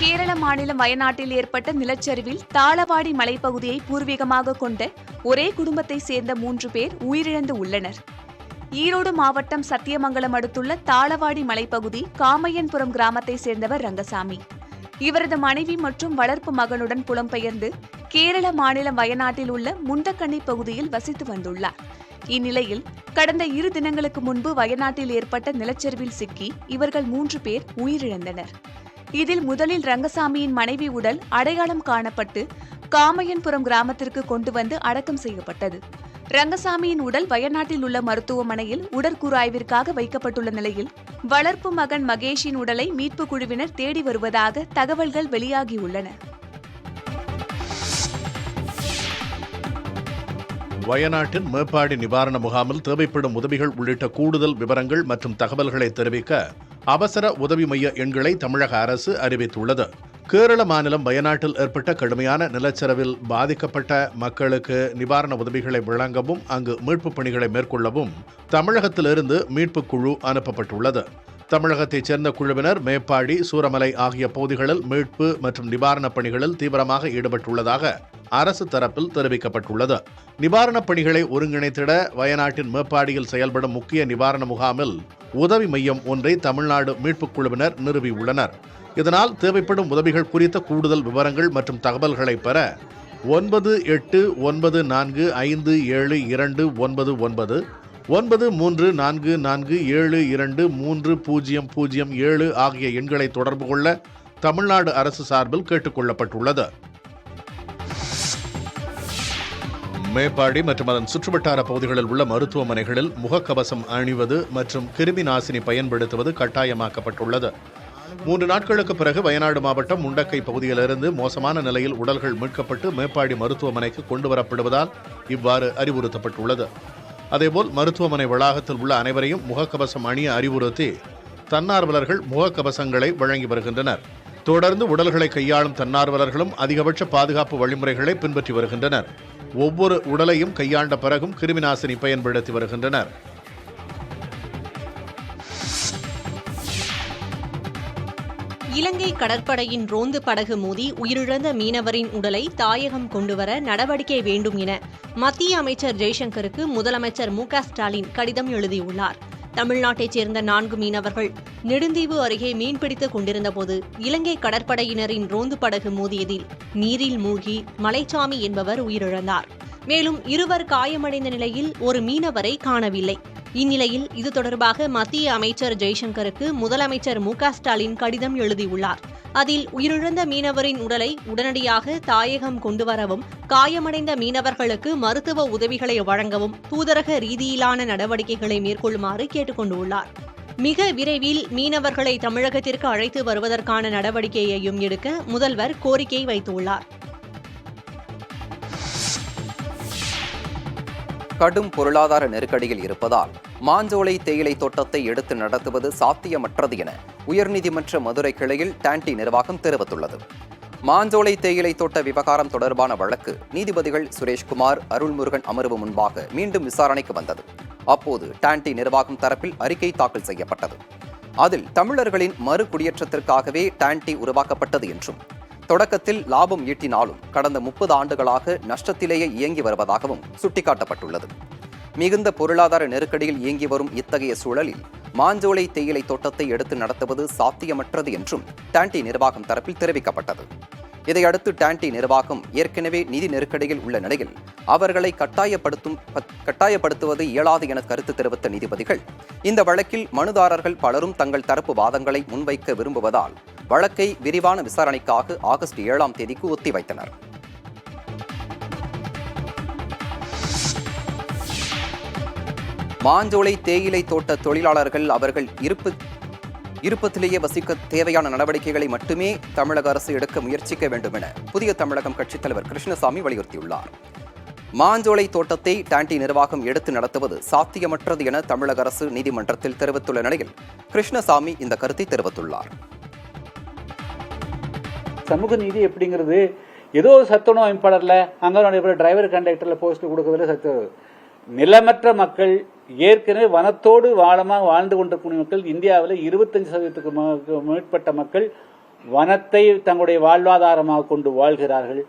கேரள மாநிலம் வயநாட்டில் ஏற்பட்ட நிலச்சரிவில் தாளவாடி மலைப்பகுதியை பூர்வீகமாக கொண்ட ஒரே குடும்பத்தை சேர்ந்த 3 பேர் உயிரிழந்து உள்ளனர். ஈரோடு மாவட்டம் சத்தியமங்கலம் அடுத்துள்ள தாளவாடி மலைப்பகுதி காமையன்புரம் கிராமத்தை சேர்ந்தவர் ரங்கசாமி. இவரது மனைவி மற்றும் வளர்ப்பு மகனுடன் புலம்பெயர்ந்து கேரள மாநிலம் வயநாட்டில் உள்ள முண்டக்கண்ணி பகுதியில் வசித்து வந்துள்ளார். இந்நிலையில் கடந்த 2 தினங்களுக்கு முன்பு வயநாட்டில் ஏற்பட்ட நிலச்சரிவில் சிக்கி இவர்கள் 3 பேர் உயிரிழந்தனர். இதில் முதலில் ரங்கசாமியின் மனைவி உடல் அடையாளம் காணப்பட்டு காமையன்புரம் கிராமத்திற்கு கொண்டு வந்து அடக்கம் செய்யப்பட்டது. ரங்கசாமியின் உடல் வயநாட்டில் உள்ள மருத்துவமனையில் உடற்கூறாய்விற்காக வைக்கப்பட்டுள்ள நிலையில் வளர்ப்பு மகன் மகேஷின் உடலை மீட்புக் குழுவினர் தேடி வருவதாக தகவல்கள் வெளியாகியுள்ளன. வயநாட்டின் மேப்பாடி நிவாரண முகாமில் தேவைப்படும் உதவிகள் உள்ளிட்ட கூடுதல் விவரங்கள் மற்றும் தகவல்களை தெரிவிக்க அவசர உதவி மைய எண்களை தமிழக அரசு அறிவித்துள்ளது. கேரள மாநிலம் வயநாட்டில் ஏற்பட்ட கடுமையான நிலச்சரிவில் பாதிக்கப்பட்ட மக்களுக்கு நிவாரண உதவிகளை வழங்கவும் அங்கு மீட்புப் பணிகளை மேற்கொள்ளவும் தமிழகத்திலிருந்து மீட்புக் குழு அனுப்பப்பட்டுள்ளது. தமிழகத்தைச் சேர்ந்த குழுவினர் மேப்பாடி, சூரமலை ஆகிய பகுதிகளில் மீட்பு மற்றும் நிவாரணப் பணிகளில் தீவிரமாக ஈடுபட்டுள்ளதாக அரசு தரப்பில் தெரிவிக்கப்பட்டுள்ளது. நிவாரணப் பணிகளை ஒருங்கிணைத்திட வயநாட்டின் மேப்பாடியில் செயல்படும் முக்கிய நிவாரண முகாமில் உதவி மையம் ஒன்றை தமிழ்நாடு மீட்புக் குழுவினர் நிறுவியுள்ளனர். இதனால் தேவைப்படும் உதவிகள் குறித்த கூடுதல் விவரங்கள் மற்றும் தகவல்களை பெற 9814572999 9344723007 ஆகிய எண்களை தொடர்பு கொள்ள தமிழ்நாடு அரசு சார்பில் கேட்டுக் கொள்ளப்பட்டுள்ளது. மேப்பாடி மற்றும் அதன் சுற்றுவட்டார பகுதிகளில் உள்ள மருத்துவமனைகளில் முகக்கவசம் அணிவது மற்றும் கிருமி நாசினி பயன்படுத்துவது கட்டாயமாக்கப்பட்டுள்ளது. 3 நாட்களுக்கு பிறகு வயநாடு மாவட்டம் முண்டக்கை பகுதியிலிருந்து மோசமான நிலையில் உடல்கள் மீட்கப்பட்டு மேப்பாடி மருத்துவமனைக்கு கொண்டுவரப்படுவதால் இவ்வாறு அறிவுறுத்தப்பட்டுள்ளது. அதேபோல் மருத்துவமனை வளாகத்தில் உள்ள அனைவரையும் முகக்கவசம் அணிய அறிவுறுத்தி தன்னார்வலர்கள் முகக்கவசங்களை வழங்கி வருகின்றனர். தொடர்ந்து உடல்களை கையாளும் தன்னார்வலர்களும் அதிகபட்ச பாதுகாப்பு வழிமுறைகளை பின்பற்றி வருகின்றனர். ஒவ்வொரு உடலையும் கையாண்ட பிறகும் கிருமிநாசினி பயன்படுத்தி வருகின்றனர். இலங்கை கடற்படையின் ரோந்து படகு மோதி உயிரிழந்த மீனவரின் உடலை தாயகம் கொண்டுவர நடவடிக்கை வேண்டும் என மத்திய அமைச்சர் ஜெய்சங்கருக்கு முதலமைச்சர் மு க ஸ்டாலின் கடிதம் எழுதியுள்ளார். தமிழ்நாட்டைச் சேர்ந்த 4 மீனவர்கள் நெடுந்தீவு அருகே மீன்பிடித்துக் கொண்டிருந்தபோது இலங்கை கடற்படையினரின் ரோந்து படகு மோதியதில் நீரில் மூழ்கி மலைச்சாமி என்பவர் உயிரிழந்தார். மேலும் 2 காயமடைந்த நிலையில் ஒரு மீனவரை காணவில்லை. இந்நிலையில் இது தொடர்பாக மத்திய அமைச்சர் ஜெய்சங்கருக்கு முதலமைச்சர் மு க ஸ்டாலின் கடிதம் எழுதியுள்ளார். அதில் உயிரிழந்த மீனவரின் உடலை உடனடியாக தாயகம் கொண்டுவரவும், காயமடைந்த மீனவர்களுக்கு மருத்துவ உதவிகளை வழங்கவும் தூதரக ரீதியிலான நடவடிக்கைகளை மேற்கொள்ளுமாறு கேட்டுக் கொண்டுள்ளார். மிக விரைவில் மீனவர்களை தமிழகத்திற்கு அழைத்து வருவதற்கான நடவடிக்கையையும் எடுக்க முதல்வர் கோரிக்கை வைத்துள்ளார். கடும் பொருளாதார நெருக்கடியில் இருப்பதால் மாஞ்சோலை தேயிலை தோட்டத்தை எடுத்து நடத்துவது சாத்தியமற்றது என உயர்நீதிமன்ற மதுரை கிளையில் டான்டி நிர்வாகம் தெரிவித்துள்ளது. மாஞ்சோலை தேயிலை தோட்ட விவகாரம் தொடர்பான வழக்கு நீதிபதிகள் சுரேஷ்குமார், அருள்முருகன் அமர்வு முன்பாக மீண்டும் விசாரணைக்கு வந்தது. அப்போது டான்டி நிர்வாகம் தரப்பில் அறிக்கை தாக்கல் செய்யப்பட்டது. அதில் தமிழர்களின் மறு குடியேற்றத்திற்காகவே டான்டி உருவாக்கப்பட்டது என்றும், தொடக்கத்தில் லாபம் ஈட்டினாலும் கடந்த 30 ஆண்டுகளாக நஷ்டத்திலேயே இயங்கி வருவதாகவும் சுட்டிக்காட்டப்பட்டுள்ளது. மிகுந்த பொருளாதார நெருக்கடியில் இயங்கி வரும் இத்தகைய சூழலில் மாஞ்சோலை தேயிலை தோட்டத்தை எடுத்து நடத்துவது சாத்தியமற்றது என்றும் டான்டி நிர்வாகம் தரப்பில் தெரிவிக்கப்பட்டது. இதையடுத்து டான்டி நிர்வாகம் ஏற்கனவே நிதி நெருக்கடியில் உள்ள நிலையில் அவர்களை கட்டாயப்படுத்துவது இயலாது என கருத்து தெரிவித்த நீதிபதிகள், இந்த வழக்கில் மனுதாரர்கள் பலரும் தங்கள் தரப்பு வாதங்களை முன்வைக்க விரும்புவதால் வழக்கை விரிவான விசாரணைக்காக ஆகஸ்ட் 7ஆம் தேதிக்கு ஒத்திவைத்தனர். மாஞ்சோலை தேயிலை தோட்ட தொழிலாளர்கள் அவர்கள் இருப்பத்திலேயே வசிக்க தேவையான நடவடிக்கைகளை மட்டுமே தமிழக அரசு எடுக்க முயற்சிக்க வேண்டும் என புதிய தமிழகம் கட்சித் தலைவர் கிருஷ்ணசாமி வலியுறுத்தியுள்ளார். மாஞ்சோலை தோட்டத்தை டான்டி நிர்வாகம் எடுத்து நடத்துவது சாத்தியமற்றது என தமிழக அரசு நீதிமன்றத்தில் தெரிவித்துள்ள நிலையில் கிருஷ்ணசாமி இந்த கருத்தை தெரிவித்துள்ளார். சமூக நீதி எப்படிங்கிறது ஏதோ சத்துணவு அமைப்பாளர்ல அங்கே டிரைவர் கண்டக்டர்ல போஸ்ட் கொடுக்கறதுல சத்து நிலமற்ற மக்கள் ஏற்கனவே வனத்தோடு வாழ்ந்து கொண்டிருக்கூடிய மக்கள் இந்தியாவில் 25% மேற்பட்ட மக்கள் வனத்தை தங்களுடைய வாழ்வாதாரமாக கொண்டு வாழ்கிறார்கள்.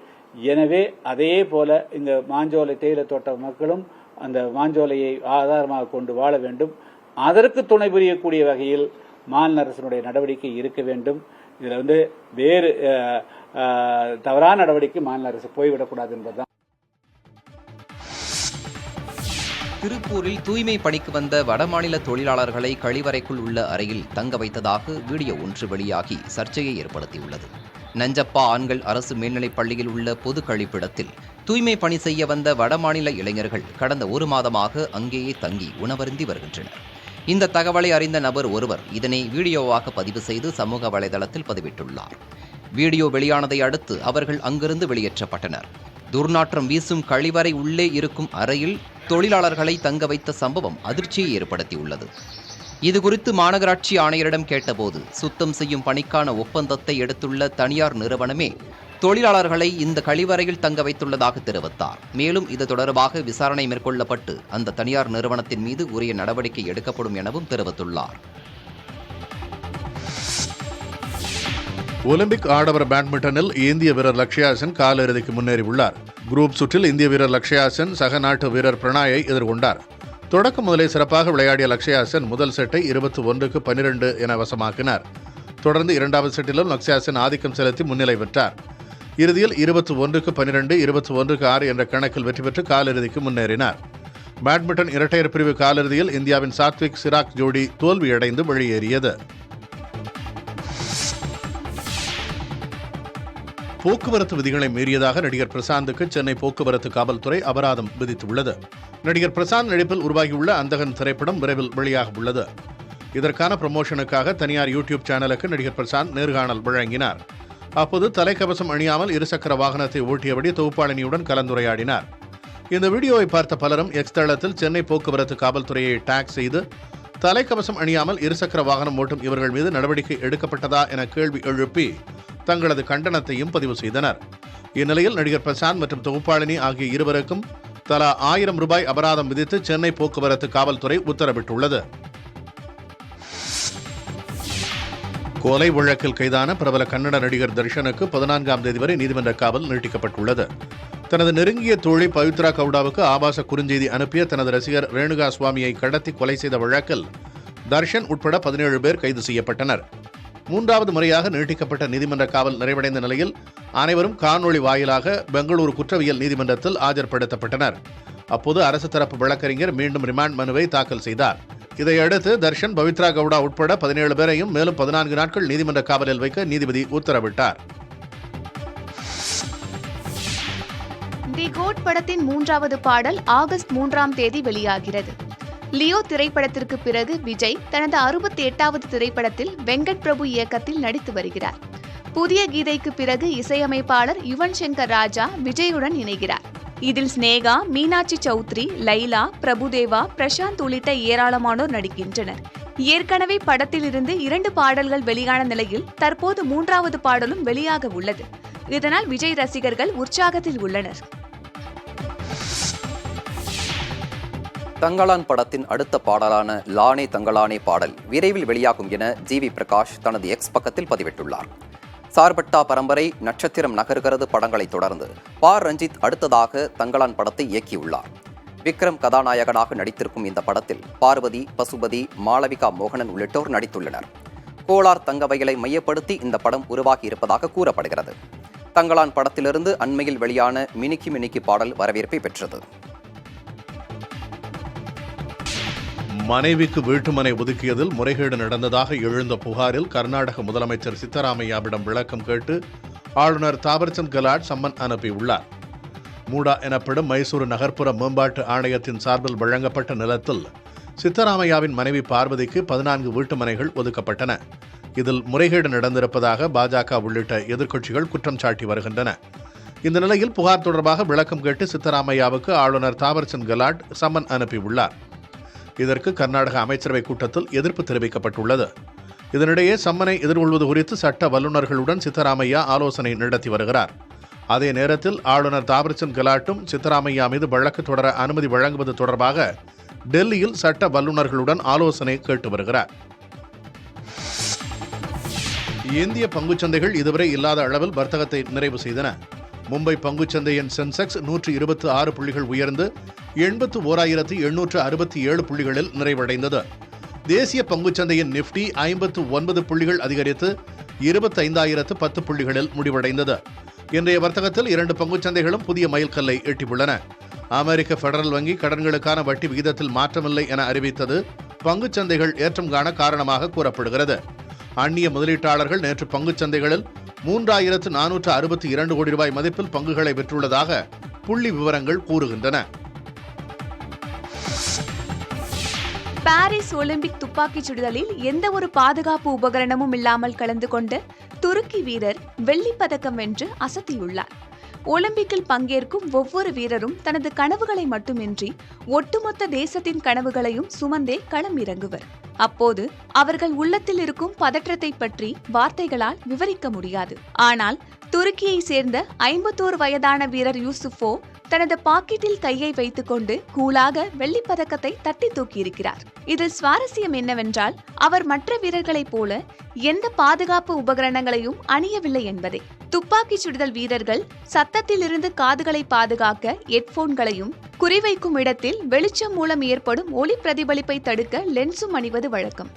எனவே அதே போல இந்த மாஞ்சோலை தேயிலை தோட்ட மக்களும் அந்த மாஞ்சோலையை ஆதாரமாக கொண்டு வாழ வேண்டும். அதற்கு துணை புரியக்கூடிய வகையில் மாநில அரசினுடைய நடவடிக்கை இருக்க வேண்டும். இதில் வேறு தவறான நடவடிக்கை மாநில அரசு போய்விடக்கூடாது என்பதுதான். திருப்பூரில் தூய்மை பணிக்கு வந்த வடமாநில தொழிலாளர்களை கழிவறைக்குள் உள்ள அறையில் தங்க வைத்ததாக வீடியோ ஒன்று வெளியாகி சர்ச்சையை ஏற்படுத்தியுள்ளது. நஞ்சப்பா ஆண்கள் அரசு மேல்நிலைப் பள்ளியில் உள்ள பொது கழிப்பிடத்தில் தூய்மை பணி செய்ய வந்த வடமாநில இளைஞர்கள் கடந்த 1 மாதமாக அங்கேயே தங்கி உணவருந்தி வருகின்றனர். இந்த தகவலை அறிந்த நபர் ஒருவர் இதனை வீடியோவாக பதிவு செய்து சமூக வலைதளத்தில் பதிவிட்டுள்ளார். வீடியோ வெளியானதை அடுத்து அவர்கள் அங்கிருந்து வெளியேற்றப்பட்டனர். துர்நாற்றம் வீசும் கழிவறை உள்ளே இருக்கும் அறையில் தொழிலாளர்களை தங்க வைத்த சம்பவம் அதிர்ச்சியை ஏற்படுத்தியுள்ளது. இதுகுறித்து மாநகராட்சி ஆணையரிடம் கேட்டபோது சுத்தம் செய்யும் பணிக்கான ஒப்பந்தத்தை எடுத்துள்ள தனியார் நிறுவனமே தொழிலாளர்களை இந்த கழிவறையில் தங்க வைத்துள்ளதாக தெரிவித்தார். மேலும் இது தொடர்பாக விசாரணை மேற்கொள்ளப்பட்டு அந்த தனியார் நிறுவனத்தின் மீது உரிய நடவடிக்கை எடுக்கப்படும் எனவும் தெரிவித்துள்ளார். ஒலிம்பிக் ஆடவர் பேட்மிண்டனில் இந்திய வீரர் லக்ஷ்யா சென் காலிறுதிக்கு முன்னேறியுள்ளார். குரூப் சுற்றில் இந்திய வீரர் லக்ஷ்யா சென் சக நாட்டு வீரர் பிரணாயை எதிர்கொண்டார். தொடக்கம் முதலே சிறப்பாக விளையாடிய லக்ஷ்யா சென் முதல் செட்டை 21-12 என வசமாக்கினார். தொடர்ந்து இரண்டாவது செட்டிலும் லக்ஷ்யா சென் ஆதிக்கம் செலுத்தி முன்னிலை பெற்றார். இறுதியில் 21-12, 21-6 என்ற கணக்கில் வெற்றி பெற்று காலிறுதிக்கு முன்னேறினார். பேட்மிண்டன் இரட்டையர் பிரிவு காலிறுதியில் இந்தியாவின் சாத்விக் சிராக் ஜோடி தோல்வியடைந்து வெளியேறியது. போக்குவரத்து விதிகளை மீறியதாக நடிகர் பிரசாந்துக்கு சென்னை போக்குவரத்து காவல்துறை அபராதம் விதித்துள்ளது. நடிகர் பிரசாந்த் நடிப்பில் உருவாகியுள்ள அந்தகன் திரைப்படம் விரைவில் வெளியாக உள்ளது. இதற்கான ப்ரமோஷனுக்காக தனியார் யூடியூப் சேனலுக்கு நடிகர் பிரசாந்த் நேர்காணல் வழங்கினார். அப்போது தலைக்கவசம் அணியாமல் இருசக்கர வாகனத்தை ஓட்டியபடி தொகுப்பாளினியுடன் கலந்துரையாடினார். இந்த வீடியோவை பார்த்த பலரும் எக்ஸ் தளத்தில் சென்னை போக்குவரத்து காவல்துறையை டாக் செய்து தலைக்கவசம் அணியாமல் இருசக்கர வாகனம் ஓட்டும் இவர்கள் மீது நடவடிக்கை எடுக்கப்பட்டதா என கேள்வி எழுப்பி தங்களது கண்டனத்தையும் பதிவு செய்தனர். இந்நிலையில் நடிகர் பிரசாந்த் மற்றும் தொகுப்பாளினி ஆகிய இருவருக்கும் தலா 1000 ரூபாய் அபராதம் விதித்து சென்னை போக்குவரத்து காவல்துறை உத்தரவிட்டுள்ளது. கொலை வழக்கில் கைதான பிரபல கன்னட நடிகர் தர்ஷனுக்கு 14ஆம் தேதி வரை நீதிமன்ற காவல் நீட்டிக்கப்பட்டுள்ளது. தனது நெருங்கிய தோழி பவித்ரா கவுடாவுக்கு ஆபாச குறுஞ்செய்தி அனுப்பிய தனது ரசிகர் ரேணுகா சுவாமியை கடத்தி கொலை செய்த வழக்கில் தர்ஷன் உட்பட 17 பேர் கைது செய்யப்பட்டனர். 3வது முறையாக நீட்டிக்கப்பட்ட நீதிமன்ற காவல் நிறைவடைந்த நிலையில் அனைவரும் காணொளி வாயிலாக பெங்களூரு குற்றவியல் நீதிமன்றத்தில் ஆஜர்படுத்தப்பட்டனர். அப்போது அரசு தரப்பு வழக்கறிஞர் மீண்டும் ரிமாண்ட் மனுவை தாக்கல் செய்தார். இதையடுத்து தர்ஷன், பவித்ரா கவுடா உட்பட 17 பேரையும் மேலும் 14 நாட்கள் நீதிமன்ற காவலில் வைக்க நீதிபதி உத்தரவிட்டார். தி கோட் படத்தின் 3வது பாடல் ஆகஸ்ட் 3ஆம் தேதி வெளியாகிறது. லியோ திரைப்படத்திற்கு பிறகு விஜய் தனது 68வது திரைப்படத்தில் வெங்கட் பிரபு இயக்கத்தில் நடித்து வருகிறார். புதிய கீதைக்கு பிறகு இசையமைப்பாளர் யுவன் சங்கர் ராஜா விஜயுடன் இணைகிறார். இதில் ஸ்னேகா, மீனாட்சி சௌத்ரி, லைலா, பிரபுதேவா, பிரசாந்த் உள்ளிட்ட ஏராளமானோர் நடிக்கின்றனர். ஏற்கனவே படத்திலிருந்து 2 பாடல்கள் வெளியான நிலையில் தற்போது 3வது பாடலும் வெளியாக உள்ளது. இதனால் விஜய் ரசிகர்கள் உற்சாகத்தில் உள்ளனர். தங்களான் படத்தின் அடுத்த பாடலான லானே தங்களானே பாடல் விரைவில் வெளியாகும் என ஜிவி பிரகாஷ் தனது எக்ஸ் பக்கத்தில் பதிவிட்டுள்ளார். சார்பட்டா பரம்பரை, நட்சத்திரம் நகர்கிறது படங்களை தொடர்ந்து ரஞ்சித் அடுத்ததாக தங்களான் படத்தை இயக்கியுள்ளார். விக்ரம் கதாநாயகனாக நடித்திருக்கும் இந்த படத்தில் பார்வதி, பசுபதி, மாளவிகா மோகனன் உள்ளிட்டோர் நடித்துள்ளனர். கோலார் தங்கவயலை மையப்படுத்தி இந்த படம் உருவாகி இருப்பதாக கூறப்படுகிறது. தங்களான் படத்திலிருந்து அண்மையில் வெளியான மினிக்கி மினிக்கி பாடல் வரவேற்பை பெற்றது. மனைவிக்கு வீட்டுமனை ஒதுக்கியதில் முறைகேடு நடந்ததாக எழுந்த புகாரில் கர்நாடக முதலமைச்சர் சித்தராமையாவிடம் விளக்கம் கேட்டு ஆளுநர் தாவர்சந்த் கெலாட் சம்மன் அனுப்பியுள்ளார். மூடா எனப்படும் மைசூரு நகர்ப்புற மேம்பாட்டு ஆணையத்தின் சார்பில் வழங்கப்பட்ட நிலத்தில் சித்தராமையாவின் மனைவி பார்வதிக்கு 14 வீட்டுமனைகள் ஒதுக்கப்பட்டன. இதில் முறைகேடு நடந்திருப்பதாக பாஜக உள்ளிட்ட எதிர்க்கட்சிகள் குற்றம் சாட்டி வருகின்றன. இந்த நிலையில் புகார் தொடர்பாக விளக்கம் கேட்டு சித்தராமையாவுக்கு ஆளுநர் தாவர்சந்த் கெலாட் சம்மன் அனுப்பியுள்ளார். இதற்கு கர்நாடக அமைச்சரவை கூட்டத்தில் எதிர்ப்பு தெரிவிக்கப்பட்டுள்ளது. இதனிடையே சம்மனை எதிர்கொள்வது குறித்து சட்ட வல்லுநர்களுடன் சித்தராமையா ஆலோசனை நடத்தி வருகிறார். அதே நேரத்தில் ஆளுநர் தாவர்சந்த் கெலாட்டும் சித்தராமையா மீது வழக்கு தொடர அனுமதி வழங்குவது தொடர்பாக டெல்லியில் சட்ட வல்லுநர்களுடன் ஆலோசனை கேட்டு வருகிறார். இந்திய பங்குச்சந்தைகள் இதுவரை இல்லாத அளவில் வர்த்தகத்தை நிறைவு செய்தன. மும்பை பங்குச்சந்தையின் சென்செக்ஸ் 126 புள்ளிகள் உயர்ந்து 81,867 புள்ளிகளில் நிறைவடைந்தது. தேசிய பங்குச்சந்தையின் நிப்டி 59 புள்ளிகள் அதிகரித்து 25,010 புள்ளிகளில் முடிவடைந்தது. இன்றைய வர்த்தகத்தில் 2 பங்குச்சந்தைகளும் புதிய மைல்கல்லை எட்டியுள்ளன. அமெரிக்க பெடரல் வங்கி கடன்களுக்கான வட்டி விகிதத்தில் மாற்றமில்லை என அறிவித்தது பங்குச்சந்தைகள் ஏற்றம் காண காரணமாக கூறப்படுகிறது. அந்நிய முதலீட்டாளர்கள் நேற்று பங்குச்சந்தைகளில் 3,462 கோடி ரூபாய் மதிப்பில் பங்குகளை விற்றுள்ளதாக புள்ளி விவரங்கள் கூறுகின்றன. பாரிஸ் ஒலிம்பிக் துப்பாக்கிச் சுடுதலில் எந்த ஒரு பாதுகாப்பு உபகரணமும் இல்லாமல் கலந்து கொண்ட துருக்கி வீரர் வெள்ளிப் பதக்கம் வென்று அசத்தியுள்ளார். ஒலிம்பிக்கில் பங்கேற்கும் ஒவ்வொரு வீரரும் தனது கனவுகளை மட்டுமின்றி ஒட்டுமொத்த தேசத்தின் கனவுகளையும் சுமந்தே களம் இறங்குவர். அப்போது அவர்கள் உள்ளத்தில் இருக்கும் பதற்றத்தை பற்றி வார்த்தைகளால் விவரிக்க முடியாது. ஆனால் துருக்கியை சேர்ந்த 51 வயதான வீரர் யூசுஃபோ தனது பாக்கெட்டில் கையை வைத்துக் கொண்டு கூலாக வெள்ளிப் பதக்கத்தை தட்டி தூக்கியிருக்கிறார். இதில் சுவாரஸ்யம் என்னவென்றால் அவர் மற்ற வீரர்களைப் போல எந்த பாதுகாப்பு உபகரணங்களையும் அணியவில்லை என்பதே. துப்பாக்கிச் சுடுதல் வீரர்கள் சத்தத்திலிருந்து காதுகளை பாதுகாக்க ஹெட்போன்களையும், குறிவைக்கும் இடத்தில் வெளிச்சம் மூலம் ஏற்படும் ஒளி பிரதிபலிப்பை தடுக்க லென்ஸும் அணிவது வழக்கம்.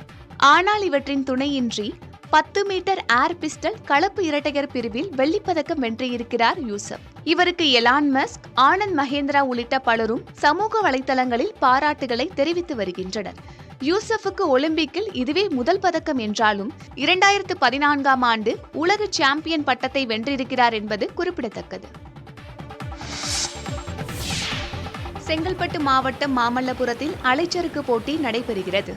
ஆனால் இவற்றின் துணையின்றி 10 மீட்டர் ஏர் பிஸ்டல் கலப்பு இரட்டையர் பிரிவில் வெள்ளிப்பதக்கம் வென்றிருக்கிறார் யூசப். இவருக்கு எலான் மஸ்க், ஆனந்த் மகேந்திரா உள்ளிட்ட பலரும் சமூக வலைதளங்களில் பாராட்டுகளை தெரிவித்து வருகின்றனர். யூசஃபுக்கு ஒலிம்பிக்கில் இதுவே முதல் பதக்கம் என்றாலும் 2014ஆம் ஆண்டு உலக சாம்பியன் பட்டத்தை வென்றிருக்கிறார் என்பது குறிப்பிடத்தக்கது. செங்கல்பட்டு மாவட்டம் மாமல்லபுரத்தில் அலைச்சறுக்கு போட்டி நடைபெறுகிறது.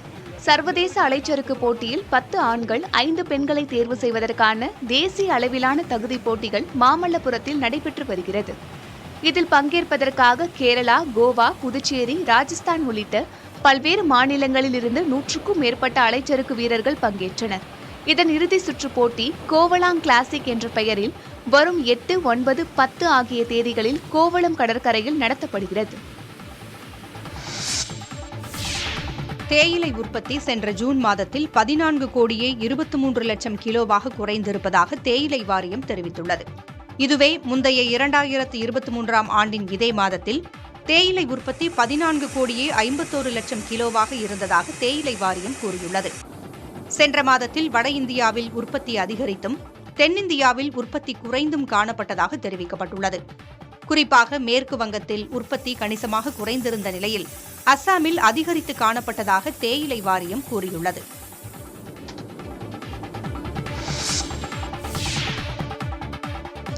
சர்வதேச அலைச்சறுக்கு போட்டியில் 10 ஆண்கள் 5 பெண்களை தேர்வு செய்வதற்கான தேசிய அளவிலான தகுதி போட்டிகள் மாமல்லபுரத்தில் நடைபெற்று வருகிறது. இதில் பங்கேற்பதற்காக கேரளா, கோவா, புதுச்சேரி, ராஜஸ்தான் உள்ளிட்ட பல்வேறு மாநிலங்களில் இருந்து 100க்கும் மேற்பட்ட அலைச்சறுக்கு வீரர்கள் பங்கேற்றனர். இதன் இறுதி சுற்று போட்டி கோவளாங் கிளாசிக் என்ற பெயரில் வரும் 8, 9, 10 ஆகிய தேதிகளில் கோவளம் கடற்கரையில் நடத்தப்படுகிறது. தேயிலை உற்பத்தி சென்ற ஜூன் மாதத்தில் 14 கோடியே 23 லட்சம் கிலோவாக குறைந்திருப்பதாக தேயிலை வாரியம் தெரிவித்துள்ளது. இதுவே முந்தைய 2023ஆம் ஆண்டின் இதே மாதத்தில் தேயிலை உற்பத்தி 14 கோடியே 51 லட்சம் கிலோவாக இருந்ததாக தேயிலை வாரியம் கூறியுள்ளது. சென்ற மாதத்தில் வட இந்தியாவில் உற்பத்தி அதிகரித்தும் தென்னிந்தியாவில் உற்பத்தி குறைந்தும் காணப்பட்டதாக தெரிவிக்கப்பட்டுள்ளது. குறிப்பாக மேற்கு வங்கத்தில் உற்பத்தி கணிசமாக குறைந்திருந்த நிலையில் அஸ்ஸாமில் அதிகரித்து காணப்பட்டதாக தேயிலை வாரியம் கூறியுள்ளது.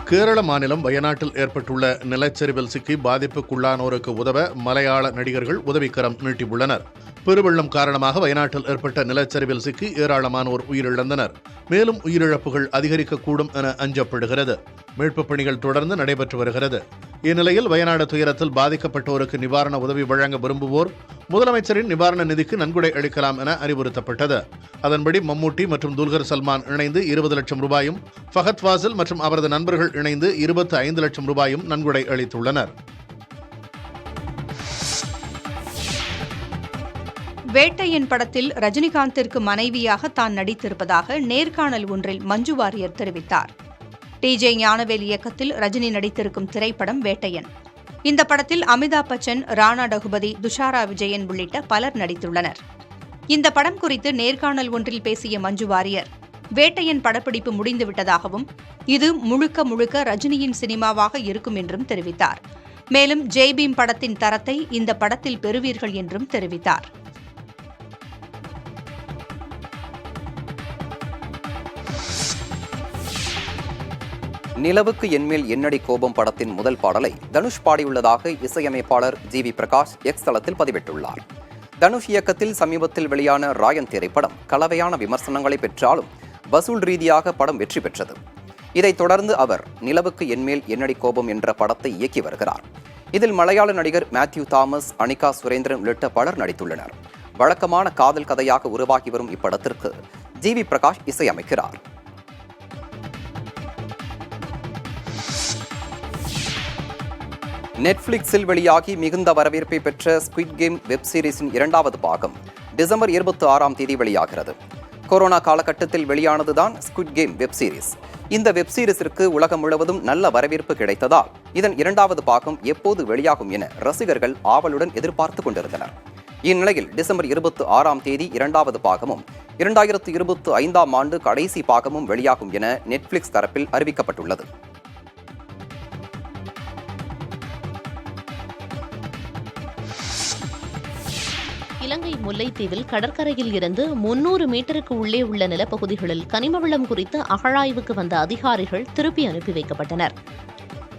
கேரள மாநிலம் வயநாட்டில் ஏற்பட்டுள்ள நிலச்சரிவில் சிக்கி பாதிப்புக்குள்ளானோருக்கு உதவ மலையாள நடிகர்கள் உதவிக்கரம் நீட்டியுள்ளனர். பெருவெள்ளம் காரணமாக வயநாட்டில் ஏற்பட்ட நிலச்சரிவில் சிக்கி ஏராளமானோர் உயிரிழந்தனர். மேலும் உயிரிழப்புகள் அதிகரிக்கக்கூடும் என அஞ்சப்படுகிறது. மீட்புப் பணிகள் தொடர்ந்து நடைபெற்று வருகிறது. இந்நிலையில் வயநாடு துயரத்தில் பாதிக்கப்பட்டோருக்கு நிவாரண உதவி வழங்க விரும்புவோர் முதலமைச்சரின் நிவாரண நிதிக்கு நன்கொடை அளிக்கலாம் என அறிவுறுத்தப்பட்டது. அதன்படி மம்மூட்டி மற்றும் துல்கர் சல்மான் இணைந்து 20 லட்சம் ரூபாயும், ஃபஹத் ஃபாசில் மற்றும் அவரது நண்பர்கள் இணைந்து 25 லட்சம் ரூபாயும் நன்கொடை அளித்துள்ளனர். வேட்டையன் படத்தில் ரஜினிகாந்திற்கு மனைவியாக தான் நடித்திருப்பதாக நேர்காணல் ஒன்றில் மஞ்சு வாரியர் தெரிவித்தார். டிஜே ஞானவேல் இயக்கத்தில் ரஜினி நடித்திருக்கும் திரைப்படம் வேட்டையன். இந்த படத்தில் அமிதாப் பச்சன், ராணா டகுபதி, துஷாரா விஜயன் உள்ளிட்ட பலர் நடித்துள்ளனர். இந்த படம் குறித்து நேர்காணல் ஒன்றில் பேசிய மஞ்சு வாரியர், வேட்டையன் படப்பிடிப்பு முடிந்துவிட்டதாகவும் இது முழுக்க முழுக்க ரஜினியின் சினிமாவாக இருக்கும் என்றும் தெரிவித்தார். மேலும் ஜெய்பீம் படத்தின் தரத்தை இந்த படத்தில் பெறுவீர்கள் என்றும் தெரிவித்தார். நிலவுக்கு என்மேல் என்னடி கோபம் படத்தின் முதல் பாடலை தனுஷ் பாடியுள்ளதாக இசையமைப்பாளர் ஜி.வி. பிரகாஷ் எக்ஸ் தளத்தில் பதிவிட்டுள்ளார். தனுஷ் இயக்கத்தில் சமீபத்தில் வெளியான ராயன் திரைப்படம் கலவையான விமர்சனங்களை பெற்றாலும் வசூல் ரீதியாக படம் வெற்றி பெற்றது. இதைத் தொடர்ந்து அவர் நிலவுக்கு என்மேல் என்னடி கோபம் என்ற படத்தை இயக்கி வருகிறார். இதில் மலையாள நடிகர் மேத்யூ தாமஸ், அனிகா சுரேந்திரன் உள்ளிட்ட பலர் நடித்துள்ளனர். வழக்கமான காதல் கதையாக உருவாகி வரும் இப்படத்திற்கு ஜி.வி. பிரகாஷ் இசையமைக்கிறார். நெட்ஃபிளிக்ஸில் வெளியாகி மிகுந்த வரவேற்பை பெற்ற ஸ்குவிட் கேம் வெப் சீரிஸின் 2வது பாகம் டிசம்பர் 26ஆம் தேதி வெளியாகிறது. கொரோனா காலகட்டத்தில் வெளியானதுதான் ஸ்குவிட் கேம் வெப் சீரிஸ். இந்த வெப் சீரிஸிற்கு உலகம் முழுவதும் நல்ல வரவேற்பு கிடைத்ததால் இதன் 2வது பாகம் எப்போது வெளியாகும் என ரசிகர்கள் ஆவலுடன் எதிர்பார்த்து கொண்டிருந்தனர். இந்நிலையில் டிசம்பர் 26ஆம் தேதி 2வது பாகமும் 2025ஆம் ஆண்டு கடைசி பாகமும் வெளியாகும் என நெட்ஃபிளிக்ஸ் தரப்பில் அறிவிக்கப்பட்டுள்ளது. இலங்கை முல்லைத்தீவில் கடற்கரையில் இருந்து 300 மீட்டருக்கு உள்ளே உள்ள நிலப்பகுதிகளில் கனிமவளம் குறித்து அகழாய்வுக்கு வந்த அதிகாரிகள் திருப்பி அனுப்பி வைக்கப்பட்டனர்.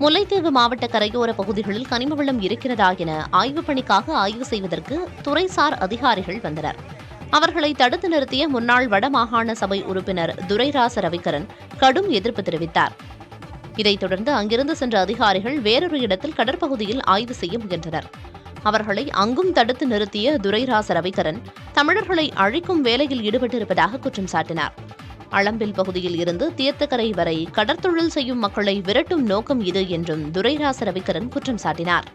முல்லைத்தீவு மாவட்ட கரையோர பகுதிகளில் கனிமவளம் இருக்கிறதா என ஆய்வுப் பணிக்காக ஆய்வு செய்வதற்கு துறைசார் அதிகாரிகள் வந்தனர். அவர்களை தடுத்து நிறுத்திய முன்னாள் வடமாகாண சபை உறுப்பினர் துரைராச ரவிகரன் கடும் எதிர்ப்பு தெரிவித்தார். இதைத் தொடர்ந்து அங்கிருந்து சென்ற அதிகாரிகள் வேறொரு இடத்தில் கடற்பகுதியில் ஆய்வு செய்ய முயன்றனர். அவர்களை அங்கும் தடுத்து நிறுத்திய துரைராச ரவிகரன் தமிழர்களை அழிக்கும் வேலையில் ஈடுபட்டிருப்பதாக குற்றம் சாட்டினார். அளம்பில் பகுதியில் இருந்து தீர்த்தக்கரை வரை கடற்தொழில் செய்யும் மக்களை விரட்டும் நோக்கம் இது என்றும் துரைராச ரவிகரன் குற்றம் சாட்டினார்.